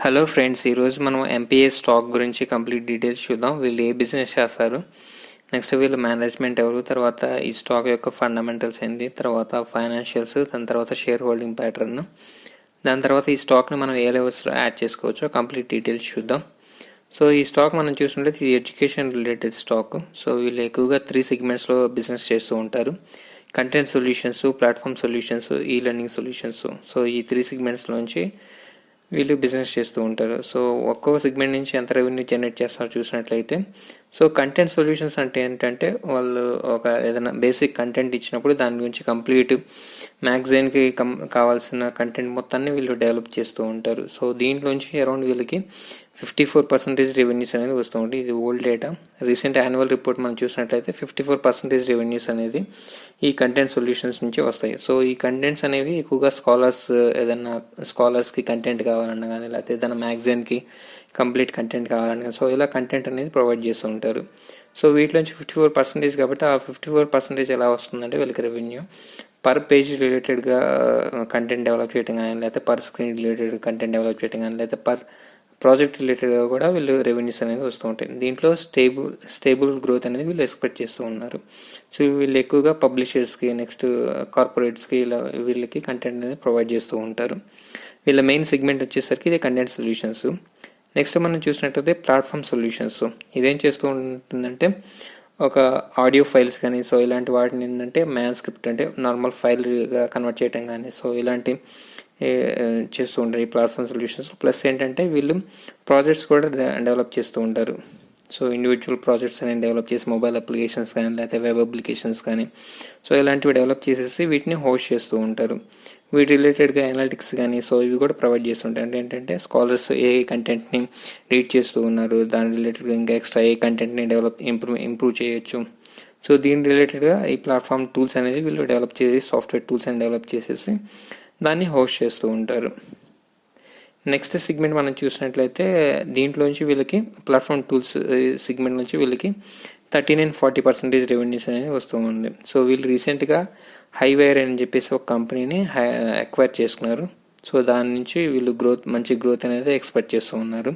Hello friends, ఈరోజు మనం MPa stock గురించి కంప్లీట్ డీటెయిల్స్ చూద్దాం. వీళ్ళు ఏ బిజినెస్ చేస్తారు, నెక్స్ట్ వీళ్ళ మేనేజ్మెంట్ ఎవరు, తర్వాత ఈ స్టాక్ యొక్క ఫండమెంటల్స్ ఏంటి, తర్వాత ఫైనాన్షియల్స్, దాని తర్వాత షేర్ హోల్డింగ్ ప్యాటర్న్, దాని తర్వాత ఈ స్టాక్ని మనం ఏ లెవెల్స్లో యాడ్ చేసుకోవచ్చో కంప్లీట్ డీటెయిల్స్ చూద్దాం. సో ఈ స్టాక్ మనం చూసినట్లయితే ఇది ఎడ్యుకేషన్ రిలేటెడ్ స్టాక్. సో వీళ్ళు ఎక్కువగా 3 సెగ్మెంట్స్లో బిజినెస్ చేస్తూ ఉంటారు: కంటెంట్ సొల్యూషన్స్, ప్లాట్ఫామ్ సొల్యూషన్స్, ఈ లెర్నింగ్ సొల్యూషన్స్. సో ఈ 3 సెగ్మెంట్స్లోంచి వీళ్ళు బిజినెస్ చేస్తూ ఉంటారు. సో ఒక్కొక్క సెగ్మెంట్ నుంచి ఎంత రెవెన్యూ జనరేట్ చేస్తారో చూసినట్లయితే, సో కంటెంట్ సొల్యూషన్స్ అంటే ఏంటంటే వాళ్ళు ఒక ఏదైనా బేసిక్ కంటెంట్ ఇచ్చినప్పుడు దాని గురించి కంప్లీట్ మ్యాగజైన్కి కావాల్సిన కంటెంట్ మొత్తాన్ని వీళ్ళు డెవలప్ చేస్తూ ఉంటారు. సో దీంట్లోంచి అరౌండ్ వీళ్ళకి 54% రెవెన్యూస్ అనేది వస్తూ ఉంటాయి. ఇది old data. Recent annual report మనం చూసినట్లయితే 54% రెవెన్యూస్ అనేది ఈ కంటెంట్ సొల్యూషన్స్ నుంచి వస్తాయి. సో ఈ కంటెంట్స్ అనేవి ఎక్కువగా ఏదైనా స్కాలర్స్కి కంటెంట్ కావాలన్నా కానీ, లేకపోతే ఏదైనా మ్యాగజైన్కి కంప్లీట్ కంటెంట్ కావాలన్నా, సో ఇలా కంటెంట్ అనేది ప్రొవైడ్ చేస్తూ ఉంటారు. సో వీటిలోంచి 54% కాబట్టి ఆ 54% ఎలా వస్తుందంటే వీళ్ళకి రెవెన్యూ పర్ పేజ్ రిలేటెడ్గా కంటెంట్ డెవలప్ చేయడం కానీ, లేకపోతే per screen related content develop చేయడం కానీ, లేకపోతే పర్ ప్రాజెక్ట్ రిలేటెడ్గా కూడా వీళ్ళు రెవెన్యూస్ అనేది వస్తూ ఉంటాయి. దీంట్లో స్టేబుల్ గ్రోత్ అనేది వీళ్ళు ఎక్స్పెక్ట్ చేస్తూ ఉన్నారు. సో వీళ్ళు ఎక్కువగా పబ్లిషర్స్కి, నెక్స్ట్ కార్పొరేట్స్కి, ఇలా వీళ్ళకి కంటెంట్ అనేది ప్రొవైడ్ చేస్తూ ఉంటారు. వీళ్ళ మెయిన్ సెగ్మెంట్ వచ్చేసరికి ఇది కంటెంట్ సొల్యూషన్స్. నెక్స్ట్ మనం చూసినట్టయితే ప్లాట్ఫామ్ సొల్యూషన్స్. ఇదేం చేస్తూ ఉంటుందంటే ఒక ఆడియో ఫైల్స్ కానీ, సో ఇలాంటి వాటిని ఏంటంటే మ్యాన్ స్క్రిప్ట్ అంటే నార్మల్ ఫైల్గా కన్వర్ట్ చేయడం కానీ, సో ఇలాంటి చేస్తూ ఉంటారు ఈ ప్లాట్ఫామ్ సొల్యూషన్స్. ప్లస్ ఏంటంటే వీళ్ళు ప్రాజెక్ట్స్ కూడా డెవలప్ చేస్తూ ఉంటారు. సో ఇండివిజువల్ ప్రాజెక్ట్స్ అనేవి డెవలప్ చేసి మొబైల్ అప్లికేషన్స్ కానీ, లేకపోతే వెబ్ అప్లికేషన్స్ కానీ, సో ఇలాంటివి డెవలప్ చేసేసి వీటిని హోస్ట్ చేస్తూ ఉంటారు. వీటి రిలేటెడ్గా అనలిటిక్స్ కానీ, సో ఇవి కూడా ప్రొవైడ్ చేస్తుంటారు. అంటే ఏంటంటే స్కాలర్స్ ఏ కంటెంట్ని రీడ్ చేస్తూ ఉన్నారు, దాని రిలేటెడ్గా ఇంకా ఎక్స్ట్రా ఏ కంటెంట్ని ఇంప్రూవ్ చేయొచ్చు. సో దీని రిలేటెడ్గా ఈ ప్లాట్ఫామ్ టూల్స్ అనేది వీళ్ళు డెవలప్ చేసి, సాఫ్ట్వేర్ టూల్స్ అని డెవలప్ చేసేసి దాన్ని హోస్ట్ చేస్తూ ఉంటారు. నెక్స్ట్ సెగ్మెంట్ మనం చూసినట్లయితే దీంట్లోంచి వీళ్ళకి ప్లాట్ఫామ్ టూల్స్ సెగ్మెంట్ నుంచి వీళ్ళకి 39-40% రెవెన్యూస్ అనేది వస్తూ ఉంది. సో వీళ్ళు రీసెంట్గా హైవేర్ అని చెప్పేసి ఒక కంపెనీని అక్వైర్ చేసుకున్నారు. సో దాని నుంచి వీళ్ళు మంచి గ్రోత్ అనేది ఎక్స్పెక్ట్ చేస్తూ ఉన్నారు.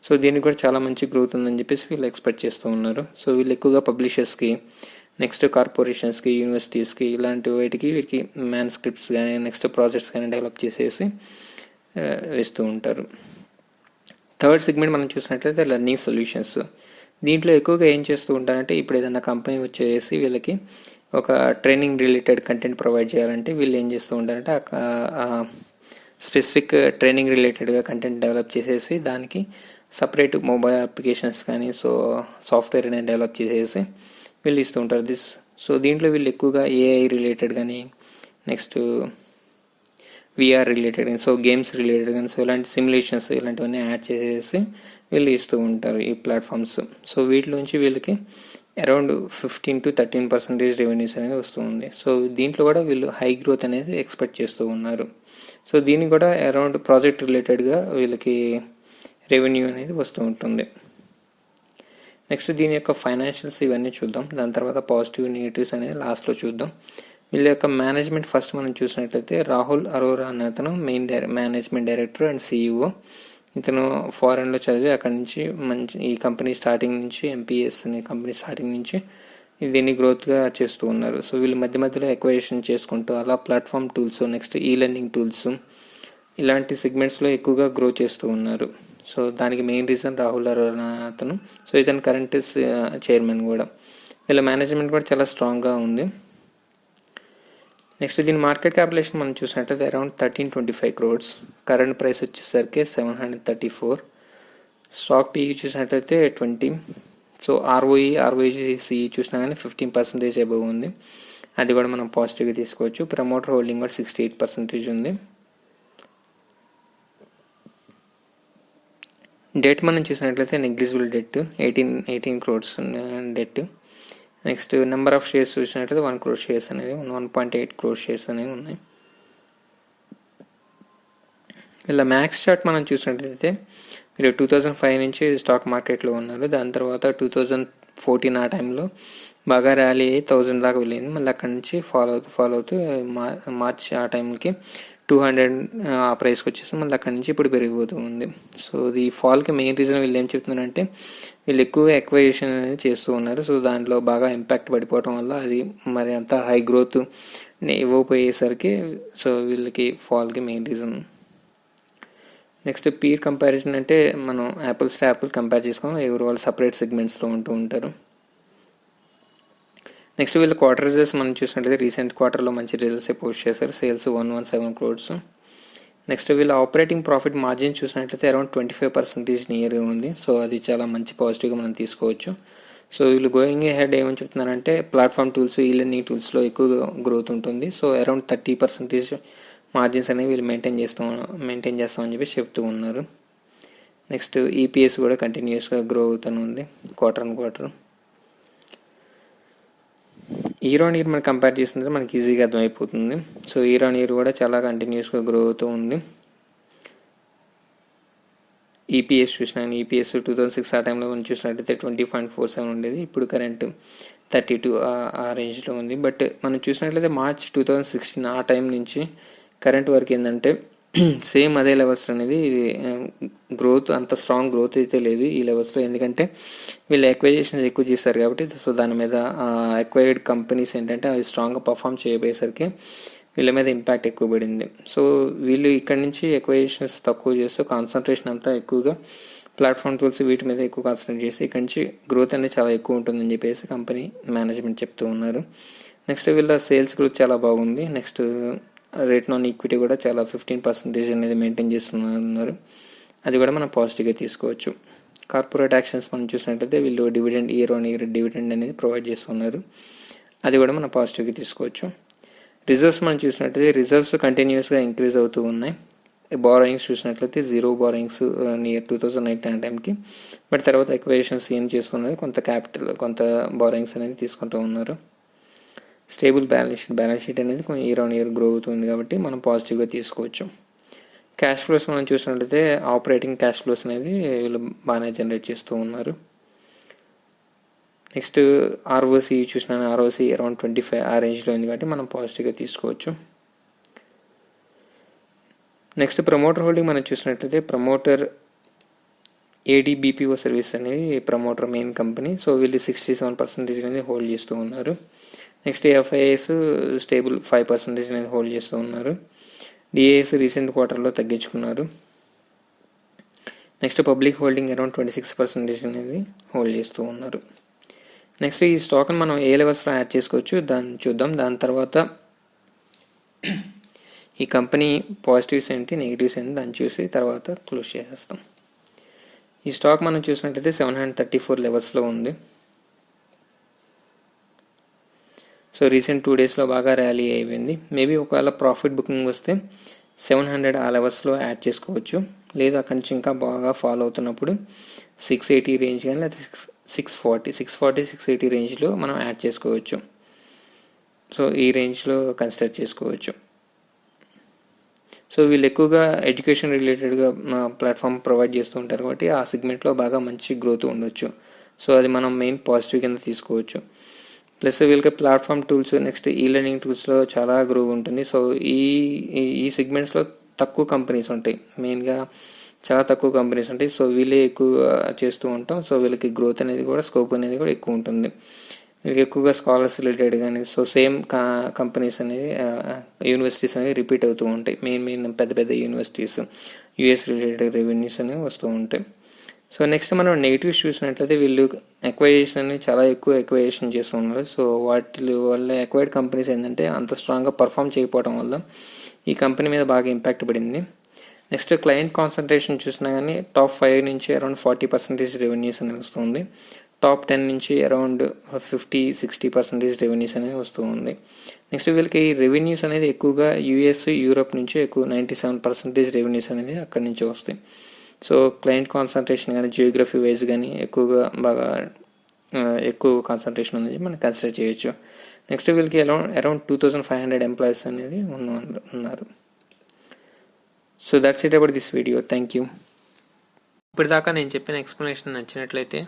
సో దీనికి కూడా చాలా మంచి గ్రోత్ ఉందని చెప్పేసి వీళ్ళు ఎక్స్పెక్ట్ చేస్తూ ఉన్నారు. సో వీళ్ళు ఎక్కువగా పబ్లిషర్స్కి, నెక్స్ట్ కార్పొరేషన్స్కి, యూనివర్సిటీస్కి, ఇలాంటి వీటికి మ్యాన్ స్క్రిప్ట్స్ కానీ, నెక్స్ట్ ప్రాజెక్ట్స్ కానీ డెవలప్ చేసేసి వేస్తూ ఉంటారు. థర్డ్ సెగ్మెంట్ మనం చూసినట్లయితే లెర్నింగ్ సొల్యూషన్స్. దీంట్లో ఎక్కువగా ఏం చేస్తూ ఉంటారంటే ఇప్పుడు ఏదైనా కంపెనీ వచ్చేసి వీళ్ళకి ఒక ట్రైనింగ్ రిలేటెడ్ కంటెంట్ ప్రొవైడ్ చేయాలంటే వీళ్ళు ఏం చేస్తూ ఉంటారంటే స్పెసిఫిక్ ట్రైనింగ్ రిలేటెడ్గా కంటెంట్ డెవలప్ చేసేసి దానికి సపరేట్ మొబైల్ అప్లికేషన్స్ కానీ, సో సాఫ్ట్వేర్ అనేది డెవలప్ చేసేసి వీళ్ళు ఇస్తూ ఉంటారు. సో దీంట్లో వీళ్ళు ఎక్కువగా ఏఐ రిలేటెడ్ కానీ, నెక్స్ట్ విఆర్ రిలేటెడ్ కానీ, సో గేమ్స్ రిలేటెడ్ కానీ, సో ఇలాంటి సిమ్యులేషన్స్ ఇలాంటివన్నీ యాడ్ చేసేసి వీళ్ళు ఇస్తూ ఉంటారు ఈ ప్లాట్ఫామ్స్. సో వీటిలోంచి వీళ్ళకి అరౌండ్ 15-13% రెవెన్యూస్ అనేది వస్తుంది. సో దీంట్లో కూడా వీళ్ళు హై గ్రోత్ అనేది ఎక్స్పెక్ట్ చేస్తూ ఉన్నారు. సో దీనికి కూడా అరౌండ్ ప్రాజెక్ట్ రిలేటెడ్గా వీళ్ళకి రెవెన్యూ అనేది వస్తూ ఉంటుంది. నెక్స్ట్ దీని యొక్క ఫైనాన్షియల్స్ ఇవన్నీ చూద్దాం. దాని తర్వాత పాజిటివ్, నెగిటివ్స్ అనేది లాస్ట్లో చూద్దాం. వీళ్ళ యొక్క మేనేజ్మెంట్ ఫస్ట్ మనం చూసినట్లయితే రాహుల్ అరోరా అనే అతను మేనేజ్మెంట్ డైరెక్టర్ అండ్ సిఇఓ. ఇతను ఫారెన్లో చదివి అక్కడి నుంచి ఈ కంపెనీ స్టార్టింగ్ నుంచి, ఎంపీఎస్ అనే కంపెనీ స్టార్టింగ్ నుంచి దీన్ని గ్రోత్గా చేస్తూ ఉన్నారు. సో వీళ్ళు మధ్య మధ్యలో ఎక్వైజేషన్ చేసుకుంటూ అలా ప్లాట్ఫామ్ టూల్స్, నెక్స్ట్ ఈ లెర్నింగ్ టూల్స్, ఇలాంటి సెగ్మెంట్స్లో ఎక్కువగా గ్రో చేస్తూ ఉన్నారు. సో దానికి మెయిన్ రీజన్ రాహుల్ అరోరా అతను. సో ఇతను కరెంట్ చైర్మన్ కూడా. వీళ్ళ మేనేజ్మెంట్ కూడా చాలా స్ట్రాంగ్గా ఉంది. నెక్స్ట్ దీని మార్కెట్ క్యాపిటలైజేషన్ మనం చూసినట్లయితే అరౌండ్ 1325 crores. కరెంట్ ప్రైస్ వచ్చేసరికి 734. స్టాక్ పీఈ చూసినట్లయితే 20. సో ఆర్ఓఈసి చూసినా కానీ 15% అబవ్ ఉంది. అది కూడా మనం పాజిటివ్గా తీసుకోవచ్చు. ప్రమోటర్ హోల్డింగ్ కూడా 68% ఉంది. డెట్ మనం చూసినట్లయితే negligible debt 18 crores debt. Next number of shares చూసినట్లయితే 1 crore షేర్స్ అనేది 1.8 crore షేర్స్ అనేవి ఉన్నాయి. ఇలా మ్యాక్స్ చార్ట్ మనం చూసినట్లయితే వీళ్ళు 2005 నుంచి స్టాక్ మార్కెట్లో ఉన్నారు. దాని తర్వాత 14 ఆ టైంలో బాగా ర్యాలీ అయ్యి 1000 దాకా వెళ్ళింది. మళ్ళీ అక్కడి నుంచి ఫాలో అవుతూ మార్చ్ ఆ టైంకి 200 ఆ ప్రైస్కి వచ్చేసి మళ్ళీ అక్కడి నుంచి ఇప్పుడు పెరిగిపోతూ ఉంది. సో ఈ ఫాల్కి మెయిన్ రీజన్ వీళ్ళు ఏం చెప్తున్నారంటే వీళ్ళు ఎక్కువగా ఎక్వైజేషన్ అనేది చేస్తూ ఉన్నారు. సో దాంట్లో బాగా ఇంపాక్ట్ పడిపోవటం వల్ల అది మరి అంత హై గ్రోత్ ఇవ్వకపోయేసరికి సో వీళ్ళకి ఫాల్కి main reason. Next peer comparison అంటే మనం యాపిల్స్ టు యాపిల్ కంపేర్ చేసుకోవాలి, ఎవరు వాళ్ళు సపరేట్ సెగ్మెంట్స్లో ఉంటూ ఉంటారు. నెక్స్ట్ వీళ్ళు క్వార్టర్ రిజల్ట్స్ మనం చూసినట్లయితే రీసెంట్ క్వార్టర్లో మంచి రిజల్ట్స్ పోస్ట్ చేశారు. Sales 117 crores. నెక్స్ట్ వీళ్ళ ఆపరేటింగ్ ప్రాఫిట్ మార్జిన్ చూసినట్లయితే అరౌండ్ 25% నియర్గా ఉంది. సో అది చాలా మంచి పాజిటివ్గా మనం తీసుకోవచ్చు. సో వీళ్ళు గోయింగ్ హెడ్ ఏమని చెప్తున్నారంటే ప్లాట్ఫామ్ టూల్స్, ఈ లెర్నింగ్ టూల్స్లో ఎక్కువ గ్రోత్ ఉంటుంది. సో అరౌండ్ 30% మార్జిన్స్ అనేవి వీళ్ళు మెయింటైన్ చేస్తామని చెప్పి చెప్తూ ఉన్నారు. నెక్స్ట్ ఈపీఎస్ కూడా కంటిన్యూస్గా గ్రో అవుతూనే ఉంది quarter on quarter. Year on year మనం కంపేర్ చేస్తుంటే మనకి ఈజీగా అర్థమైపోతుంది. సో ఇయర్ ఆన్ ఇయర్ కూడా చాలా కంటిన్యూస్గా గ్రో అవుతూ ఉంది. ఈపీఎస్ చూసినాను, ఈపీఎస్ 2006 ఆ టైంలో మనం చూసినట్టయితే 20.47 ఉండేది, ఇప్పుడు కరెంట్ 32 ఆ రేంజ్లో ఉంది. బట్ మనం చూసినట్లయితే మార్చ్ 2016 ఆ టైం నుంచి కరెంట్ వరకు ఏంటంటే సేమ్ అదే లెవెల్స్ అనేది గ్రోత్ అంత స్ట్రాంగ్ గ్రోత్ అయితే లేదు ఈ లెవెల్స్లో. ఎందుకంటే వీళ్ళు ఎక్వైజేషన్స్ ఎక్కువ చేస్తారు కాబట్టి. సో దాని మీద ఎక్వైర్డ్ కంపెనీస్ ఏంటంటే అవి స్ట్రాంగ్గా పర్ఫామ్ చేయబోయేసరికి వీళ్ళ మీద ఇంపాక్ట్ ఎక్కువ పడింది. సో వీళ్ళు ఇక్కడ నుంచి ఎక్వైజేషన్స్ తక్కువ చేస్తూ కాన్సన్ట్రేషన్ అంతా ఎక్కువగా ప్లాట్ఫామ్ టూల్స్ వీటి మీద ఎక్కువ కాన్సన్ట్రేట్ చేసి ఇక్కడ నుంచి గ్రోత్ అనేది చాలా ఎక్కువ ఉంటుందని చెప్పేసి కంపెనీ మేనేజ్మెంట్ చెప్తూ ఉన్నారు. నెక్స్ట్ వీళ్ళ సేల్స్ గ్రోత్ చాలా బాగుంది. నెక్స్ట్ రేట్ ఆన్ ఈక్విటీ కూడా చాలా 15% అనేది మెయింటైన్ చేస్తున్నారు. అది కూడా మనం పాజిటివ్గా తీసుకోవచ్చు. కార్పొరేట్ యాక్షన్స్ మనం చూసినట్లయితే వీళ్ళు dividend year on year dividend అనేది ప్రొవైడ్ చేస్తున్నారు. అది కూడా మనం పాజిటివ్గా తీసుకోవచ్చు. రిజర్వ్స్ మనం చూసినట్లయితే రిజర్వ్స్ కంటిన్యూస్గా ఇంక్రీజ్ అవుతూ ఉన్నాయి. బారోయింగ్స్ చూసినట్లయితే 0 బారోయింగ్స్ నియర్ 2019 టైంకి. బట్ తర్వాత ఎక్వైజేషన్స్ ఏం చేస్తున్నారు, కొంత క్యాపిటల్ కొంత బారోయింగ్స్ అనేది తీసుకుంటూ ఉన్నారు. స్టేబుల్ బ్యాలెన్స్ షీట్ అనేది కొంచెం ఇయర్ ఆన్ ఇయర్ గ్రో అవుతుంది కాబట్టి మనం పాజిటివ్గా తీసుకోవచ్చు. క్యాష్ ఫ్లోస్ మనం చూసినట్లయితే ఆపరేటింగ్ క్యాష్ ఫ్లోస్ అనేది వీళ్ళు బాగానే జనరేట్ చేస్తూ ఉన్నారు. నెక్స్ట్ ఆర్ఓసి చూసినాను, ఆర్ఓసి అరౌండ్ 25 ఆ రేంజ్లో ఉంది కాబట్టి మనం పాజిటివ్గా తీసుకోవచ్చు. నెక్స్ట్ ప్రమోటర్ హోల్డింగ్ మనం చూసినట్లయితే ప్రమోటర్ ఏడీబీపీఓ సర్వీస్ అనేది ప్రమోటర్ మెయిన్ కంపెనీ. సో వీళ్ళు 67% అనేది హోల్డ్ చేస్తూ ఉన్నారు. నెక్స్ట్ ఎఫ్ఐఎస్ స్టేబుల్ 5% అనేది హోల్డ్ చేస్తూ ఉన్నారు. డిఏఎస్ రీసెంట్ క్వార్టర్లో తగ్గించుకున్నారు. నెక్స్ట్ పబ్లిక్ హోల్డింగ్ అరౌండ్ 26% అనేది హోల్డ్ చేస్తూ ఉన్నారు. నెక్స్ట్ ఈ స్టాక్ని మనం ఏ లెవెల్స్లో యాడ్ చేసుకోవచ్చు దాన్ని చూద్దాం. దాని తర్వాత ఈ కంపెనీ పాజిటివ్స్ ఏంటి, నెగిటివ్స్ ఏంటి దాన్ని చూసి తర్వాత క్లోజ్ చేసేస్తాం. ఈ స్టాక్ మనం చూసినట్లయితే 734 లెవెల్స్లో ఉంది. సో రీసెంట్ 2 డేస్లో బాగా ర్యాలీ అయిపోయింది. మేబీ ఒకవేళ ప్రాఫిట్ బుకింగ్ వస్తే 700 ఆ లెవెల్స్లో యాడ్ చేసుకోవచ్చు. లేదు అక్కడి నుంచి ఇంకా బాగా ఫాలో అవుతున్నప్పుడు 680 రేంజ్ కానీ లేకపోతే 640 680 రేంజ్లో మనం యాడ్ చేసుకోవచ్చు. సో ఈ రేంజ్లో కన్సిడర్ చేసుకోవచ్చు. సో వీళ్ళు ఎక్కువగా ఎడ్యుకేషన్ రిలేటెడ్గా ప్లాట్ఫామ్ ప్రొవైడ్ చేస్తూ ఉంటారు కాబట్టి ఆ సెగ్మెంట్లో బాగా మంచి గ్రోత్ ఉండొచ్చు. సో అది మనం మెయిన్ పాజిటివ్ కింద తీసుకోవచ్చు. ప్లస్ వీళ్ళకి ప్లాట్ఫామ్ టూల్స్ నెక్స్ట్ ఈ లెర్నింగ్ టూల్స్లో చాలా గ్రో ఉంటుంది. సో ఈ సెగ్మెంట్స్లో తక్కువ కంపెనీస్ ఉంటాయి, మెయిన్గా చాలా తక్కువ కంపెనీస్ ఉంటాయి. సో వీళ్ళే ఎక్కువ చేస్తూ ఉంటాం. సో వీళ్ళకి గ్రోత్ అనేది కూడా స్కోప్ అనేది కూడా ఎక్కువ ఉంటుంది. వీళ్ళకి ఎక్కువగా స్కాలర్స్ రిలేటెడ్ కానీ సో సేమ్ కంపెనీస్ అనేది యూనివర్సిటీస్ అనేవి రిపీట్ అవుతూ ఉంటాయి. మెయిన్ పెద్ద పెద్ద యూనివర్సిటీస్ యూఎస్ రిలేటెడ్ రెవెన్యూస్ అనేవి వస్తూ ఉంటాయి. సో నెక్స్ట్ మనం నెగిటివ్స్ చూసినట్లయితే వీళ్ళు ఎక్వైజేషన్ అనేది చాలా ఎక్కువ ఎక్వైజేషన్ చేస్తూ ఉన్నారు. సో వాటి వల్ల ఎక్వైర్డ్ కంపెనీస్ ఏంటంటే అంత స్ట్రాంగ్గా పర్ఫామ్ చేయకపోవడం వల్ల ఈ కంపెనీ మీద బాగా ఇంపాక్ట్ పడింది. నెక్స్ట్ క్లయింట్ కాన్సన్ట్రేషన్ చూసినా కానీ టాప్ 5 నుంచి అరౌండ్ 40% రెవెన్యూస్ అనేది వస్తుంది. టాప్ 10 నుంచి అరౌండ్ 50-60% రెవెన్యూస్ అనేది వస్తూ ఉంది. నెక్స్ట్ వీళ్ళకి రెవెన్యూస్ అనేది ఎక్కువగా యూఎస్ యూరోప్ నుంచి ఎక్కువ 97% రెవెన్యూస్ అనేది అక్కడి నుంచి వస్తాయి. సో క్లయింట్ కాన్సన్ట్రేషన్ కానీ జియోగ్రఫీ వైజ్ కానీ ఎక్కువగా బాగా ఎక్కువ కాన్సన్ట్రేషన్ అనేది మనం కన్సిడర్ చేయొచ్చు. నెక్స్ట్ వీళ్ళకి అరౌండ్ 2500 ఎంప్లాయీస్ అనేది ఉన్నారు. So that's it about this video. Thank you. ఇప్పటిదాకా నేను చెప్పిన ఎక్స్ప్లెనేషన్ నచ్చినట్లయితే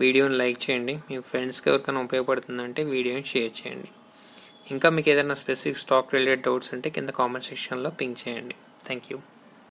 వీడియోని లైక్ చేయండి. మీ ఫ్రెండ్స్కి ఎవరికైనా ఉపయోగపడుతుందంటే వీడియోని షేర్ చేయండి. ఇంకా మీకు ఏదైనా స్పెసిఫిక్ స్టాక్ రిలేటెడ్ డౌట్స్ ఉంటే కింద కామెంట్ సెక్షన్లో పింక్ చేయండి. Thank you.